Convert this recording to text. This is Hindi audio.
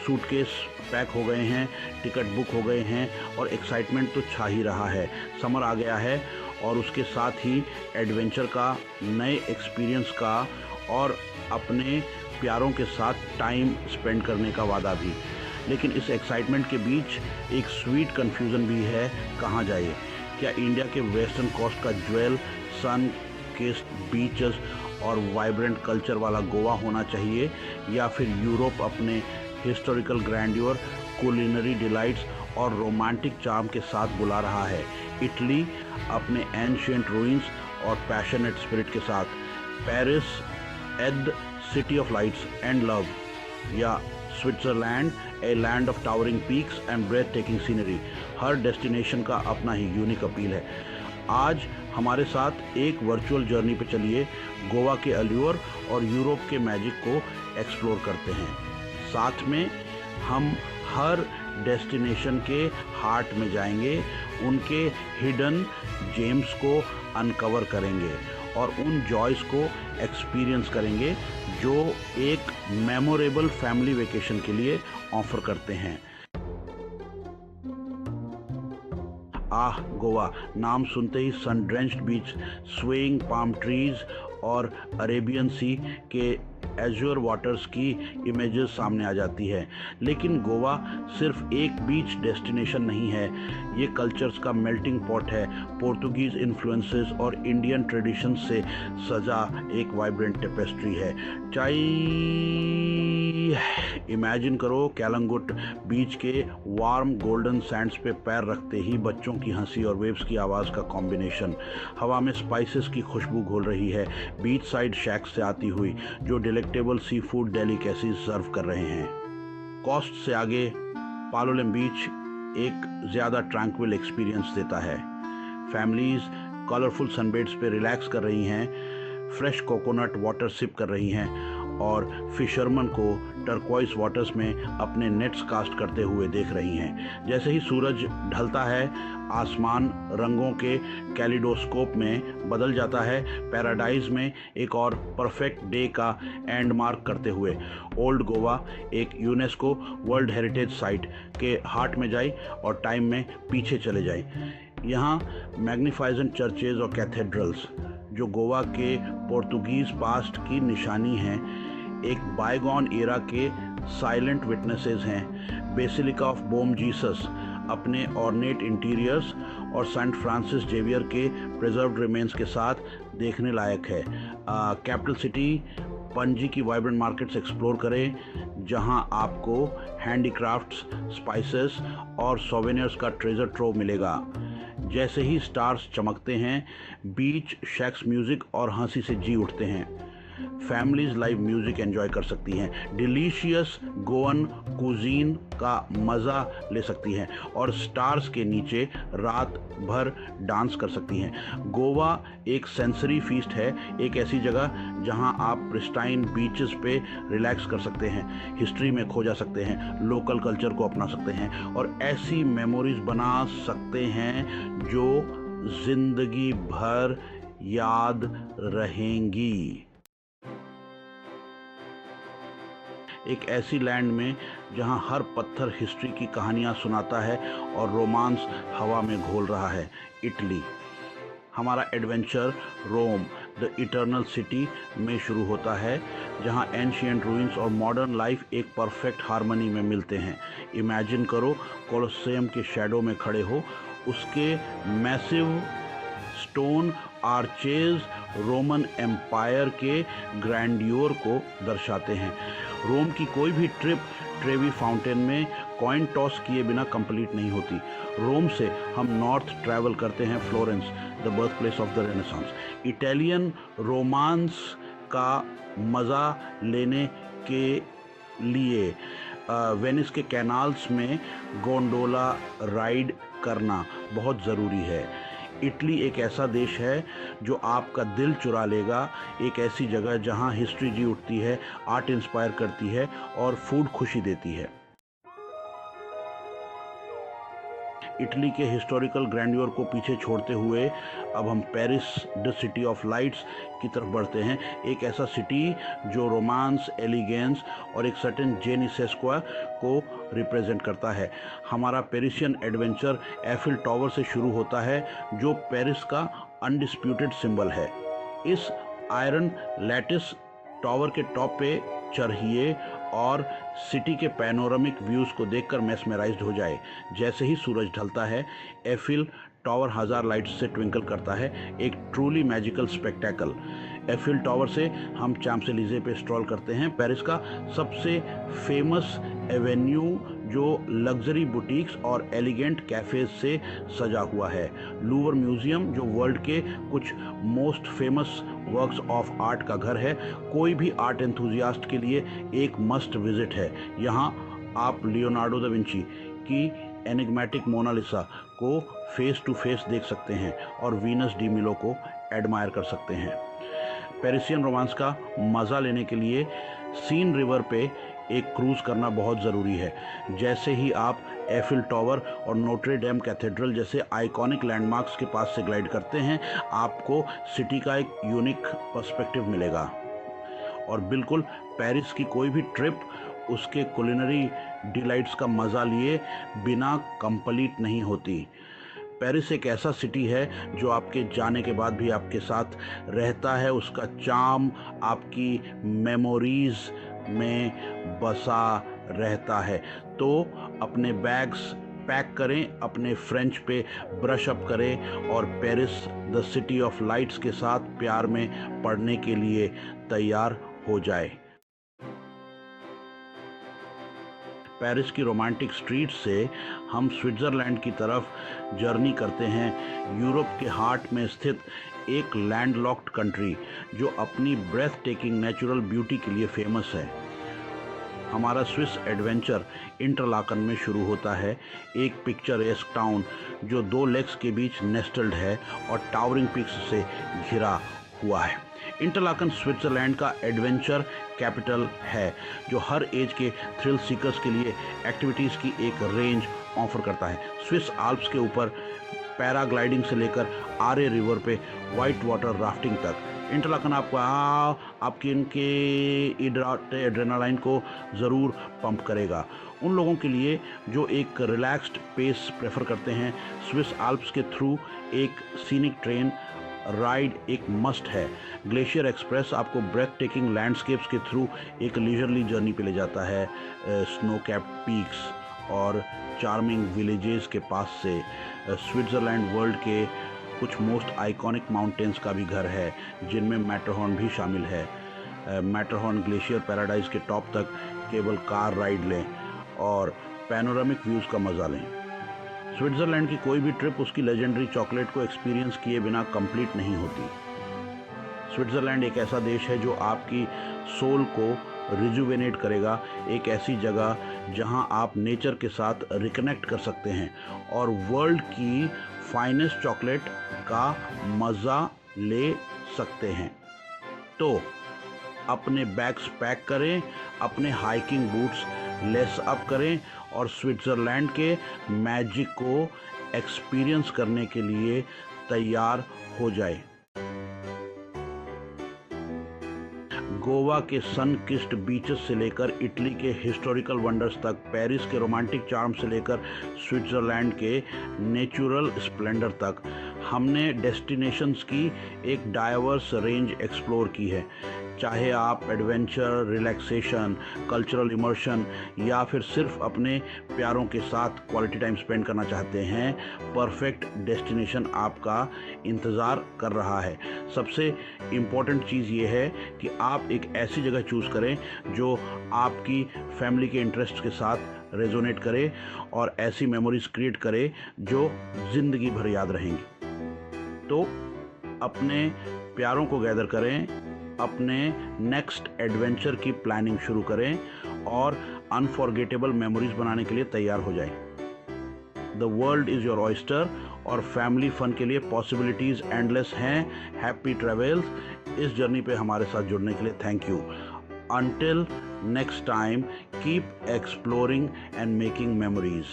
सूटकेस पैक हो गए हैं, टिकट बुक हो गए हैं और एक्साइटमेंट तो छा ही रहा है। समर आ गया है और उसके साथ ही एडवेंचर का, नए एक्सपीरियंस का और अपने प्यारों के साथ टाइम स्पेंड करने का वादा भी। लेकिन इस एक्साइटमेंट के बीच एक स्वीट कन्फ्यूज़न भी है, कहाँ जाइए। क्या इंडिया के वेस्टर्न कोस्ट का ज्वेल, सन किस्ड बीचेस और वाइब्रेंट कल्चर वाला गोवा होना चाहिए, या फिर यूरोप अपने हिस्टोरिकल ग्रैंड्योर, कुलिनरी डिलाइट्स और रोमांटिक चार्म के साथ बुला रहा है। इटली अपने एंशिएंट रूइंस और पैशनेट स्पिरिट के साथ, Paris at the city of lights and love, या Switzerland a land of towering peaks and breathtaking scenery. हर डेस्टिनेशन का अपना ही यूनिक अपील है। आज हमारे साथ एक वर्चुअल जर्नी पे चलिए, गोवा के अल्यूर और यूरोप के मैजिक को एक्सप्लोर करते हैं। साथ में हम हर डेस्टिनेशन के हार्ट में जाएंगे, उनके हिडन जेम्स को अनकवर करेंगे और उन जॉयस को एक्सपीरियंस करेंगे जो एक मेमोरेबल फैमिली वेकेशन के लिए ऑफर करते हैं। आह गोवा, नाम सुनते ही सन ड्रेंच्ड बीच, स्वेइंग पाम ट्रीज और अरेबियन सी के एज्योर वाटर्स की इमेजेस सामने आ जाती है। लेकिन गोवा सिर्फ एक बीच डेस्टिनेशन नहीं है, ये कल्चर्स का मेल्टिंग पॉट है। पोर्तुगीज़ इन्फ्लुएंसेस और इंडियन ट्रेडिशन से सजा एक वाइब्रेंट टेपेस्ट्री है। इमेजिन करो कैलंगुट बीच के वार्म गोल्डन सैंड्स पे पैर रखते ही बच्चों की हंसी और वेव्स की आवाज़ का कॉम्बिनेशन। हवा में स्पाइसेस की खुशबू घोल रही है, बीच साइड शैक से आती हुई, जो डिलेक्टेबल सी फूड डेलिकेसी सर्व कर रहे हैं। कोस्ट से आगे पालोलेम बीच एक ज़्यादा ट्रैंक्विल एक्सपीरियंस देता है। फैमिलीज़ कलरफुल सनबेड्स पे रिलैक्स कर रही हैं, फ्रेश कोकोनट वाटर सिप कर रही हैं और फिशरमन को टर्क्वाइज वाटर्स में अपने नेट्स कास्ट करते हुए देख रही हैं। जैसे ही सूरज ढलता है, आसमान रंगों के कैलिडोस्कोप में बदल जाता है, पैराडाइज में एक और परफेक्ट डे का एंड मार्क करते हुए। ओल्ड गोवा एक यूनेस्को वर्ल्ड हेरिटेज साइट के हार्ट में जाए और टाइम में पीछे चले जाए। यहाँ मैग्निफाइजेंट चर्चेज और कैथेड्रल्स जो गोवा के पोर्तुगीज़ पास्ट की निशानी हैं, एक बायगॉन एरा के साइलेंट विटनेसेस हैं। बेसिलिका ऑफ बोम जीसस अपने ऑर्नेट इंटीरियर्स और सेंट फ्रांसिस जेवियर के प्रिजर्व्ड रिमेन्स के साथ देखने लायक है। कैपिटल सिटी पणजी की वाइब्रेंट मार्केट्स एक्सप्लोर करें, जहां आपको हैंडीक्राफ्ट्स, स्पाइसेस और सोवेनियर्स का ट्रेजर ट्रोव मिलेगा। जैसे ही स्टार्स चमकते हैं, बीच शैक्स म्यूज़िक और हंसी से जी उठते हैं। फैमिलीज लाइव म्यूज़िक एंजॉय कर सकती हैं, डिलीशियस गोवन कुजीन का मज़ा ले सकती हैं और स्टार्स के नीचे रात भर डांस कर सकती हैं। गोवा एक सेंसरी फीस्ट है, एक ऐसी जगह जहां आप प्रिस्टाइन बीचेस पे रिलैक्स कर सकते हैं, हिस्ट्री में खो जा सकते हैं, लोकल कल्चर को अपना सकते हैं और ऐसी मेमोरीज बना सकते हैं जो ज़िंदगी भर याद रहेंगी। एक ऐसी लैंड में जहां हर पत्थर हिस्ट्री की कहानियां सुनाता है और रोमांस हवा में घोल रहा है। इटली। हमारा adventure Rome the eternal city में शुरू होता है, जहां एंशिएंट रूइंस और मॉडर्न लाइफ एक परफेक्ट हार्मनी में मिलते हैं। इमेजिन करो कोलोसेयम के शैडो में खड़े हो, उसके massive stone arches Roman empire के ग्रैंडियोर को दर्शाते हैं। रोम की कोई भी ट्रिप ट्रेवी फाउंटेन में कॉइन टॉस किए बिना कंप्लीट नहीं होती। रोम से हम नॉर्थ ट्रैवल करते हैं, Florence the birth place of the renaissance. Italian romance का मज़ा लेने के लिए वेनिस के कैनाल्स में गोंडोला राइड करना बहुत ज़रूरी है। इटली एक ऐसा देश है जो आपका दिल चुरा लेगा, एक ऐसी जगह जहां हिस्ट्री जी उठती है, आर्ट इंस्पायर करती है और फूड खुशी देती है। इटली के हिस्टोरिकल ग्रैंड्योर को पीछे छोड़ते हुए अब हम Paris the city of lights की तरफ बढ़ते हैं। एक ऐसा सिटी जो रोमांस, एलिगेंस और एक सर्टेन जेनिसेस्क्वा को रिप्रेजेंट करता है। हमारा पेरिसियन एडवेंचर एफिल टावर से शुरू होता है, जो पेरिस का अनडिस्प्यूटेड सिंबल है। इस आयरन लैटिस टावर के टॉप पे चढ़िए और सिटी के पैनोरामिक व्यूज़ को देखकर मेस्मराइज्ड हो जाए। जैसे ही सूरज ढलता है, एफिल टावर हजार लाइट्स से ट्विंकल करता है, एक truly magical spectacle. Eiffel tower से हम चैम्प्स-एलिज़े पे स्ट्रॉल करते हैं, पेरिस का सबसे फेमस एवेन्यू जो लग्जरी बुटीक्स और एलिगेंट कैफ़ेज से सजा हुआ है। लूवर म्यूज़ियम जो वर्ल्ड के कुछ most famous works of art का घर है, कोई भी आर्ट एंथुजियास्ट के लिए एक मस्ट विजिट है। यहाँ आप लियोनार्डो दा विंची की एनिग्मेटिक मोनालिसा को फेस टू फेस देख सकते हैं और वीनस डी मिलो को एडमायर कर सकते हैं। पेरिसियन रोमांस का मज़ा लेने के लिए सीन रिवर पे एक क्रूज़ करना बहुत ज़रूरी है। जैसे ही आप एफिल टावर और नोट्रे डेम कैथेड्रल जैसे आइकॉनिक लैंडमार्क्स के पास से ग्लाइड करते हैं, आपको सिटी का एक यूनिक पर्सपेक्टिव मिलेगा। और बिल्कुल पेरिस की कोई भी ट्रिप उसके कुलिनरी डिलाइट्स का मज़ा लिए बिना कंप्लीट नहीं होती। पेरिस एक ऐसा सिटी है जो आपके जाने के बाद भी आपके साथ रहता है। उसका चार्म आपकी मेमोरीज में बसा रहता है। तो अपने बैग्स पैक करें, अपने फ्रेंच पे ब्रश अप करें और Paris the city of lights के साथ प्यार में पड़ने के लिए तैयार हो जाए। पेरिस की रोमांटिक स्ट्रीट से हम स्विट्ज़रलैंड की तरफ जर्नी करते हैं, यूरोप के हार्ट में स्थित एक लैंडलॉक्ड कंट्री जो अपनी ब्रेथ टेकिंग नेचुरल ब्यूटी के लिए फेमस है। हमारा स्विस एडवेंचर इंटरलाकन में शुरू होता है, एक पिक्चरेस्क टाउन जो दो लेक्स के बीच नेस्टल्ड है और टावरिंग पिक्स से घिरा हुआ है। इंटरलाकन स्विट्ज़रलैंड का एडवेंचर कैपिटल है, जो हर एज के थ्रिल सीकर्स के लिए एक्टिविटीज़ की एक रेंज ऑफर करता है। स्विस आल्प्स के ऊपर पैराग्लाइडिंग से लेकर आरे रिवर पे वाइट वाटर राफ्टिंग तक, इंटरलाकन आपके इनके एड्रेनालाइन को ज़रूर पंप करेगा। उन लोगों के लिए जो एक रिलैक्स्ड पेस प्रेफर करते हैं, स्विस आल्प्स के थ्रू एक सीनिक ट्रेन राइड एक मस्ट है। ग्लेशियर एक्सप्रेस आपको ब्रेथ टेकिंग लैंडस्केप्स के थ्रू एक लीजरली जर्नी पे ले जाता है, स्नो कैप्ड पीक्स और चार्मिंग विलेजेस के पास से। स्विट्ज़रलैंड वर्ल्ड के कुछ मोस्ट आइकॉनिक माउंटेन्स का भी घर है, जिनमें मैटरहॉर्न भी शामिल है। मैटरहॉर्न ग्लेशियर पैराडाइज के टॉप तक केवल कार राइड लें और पैनोरामिक व्यूज़ का मज़ा लें। स्विट्ज़रलैंड की कोई भी ट्रिप उसकी लेजेंडरी चॉकलेट को एक्सपीरियंस किए बिना कंप्लीट नहीं होती। स्विट्ज़रलैंड एक ऐसा देश है जो आपकी सोल को रिजुवेनेट करेगा, एक ऐसी जगह जहां आप नेचर के साथ रिकनेक्ट कर सकते हैं और वर्ल्ड की फाइनेस्ट चॉकलेट का मज़ा ले सकते हैं। तो अपने बैग्स पैक करें, अपने हाइकिंग बूट्स लेस अप करें और स्विट्ज़रलैंड के मैजिक को एक्सपीरियंस करने के लिए तैयार हो जाए। गोवा के सन किस्ड बीचेस से लेकर इटली के हिस्टोरिकल वंडर्स तक, पेरिस के रोमांटिक चार्म से लेकर स्विट्ज़रलैंड के नेचुरल स्प्लेंडर तक, हमने डेस्टिनेशंस की एक डाइवर्स रेंज एक्सप्लोर की है। चाहे आप एडवेंचर, रिलैक्सेशन, कल्चरल इमर्शन या फिर सिर्फ अपने प्यारों के साथ क्वालिटी टाइम स्पेंड करना चाहते हैं, परफेक्ट डेस्टिनेशन आपका इंतज़ार कर रहा है। सबसे इम्पॉर्टेंट चीज़ ये है कि आप एक ऐसी जगह चूज़ करें जो आपकी फैमिली के इंटरेस्ट के साथ रेजोनेट करे और ऐसी मेमोरीज क्रिएट करे जो ज़िंदगी भर याद रहेंगी। तो अपने प्यारों को गैदर करें, अपने नेक्स्ट एडवेंचर की प्लानिंग शुरू करें और अनफॉरगेटेबल मेमोरीज बनाने के लिए तैयार हो जाएं। The world is your oyster और फैमिली फन के लिए पॉसिबिलिटीज़ एंडलेस हैं। Happy travels. इस जर्नी पे हमारे साथ जुड़ने के लिए thank you. Until next time, keep exploring and making memories.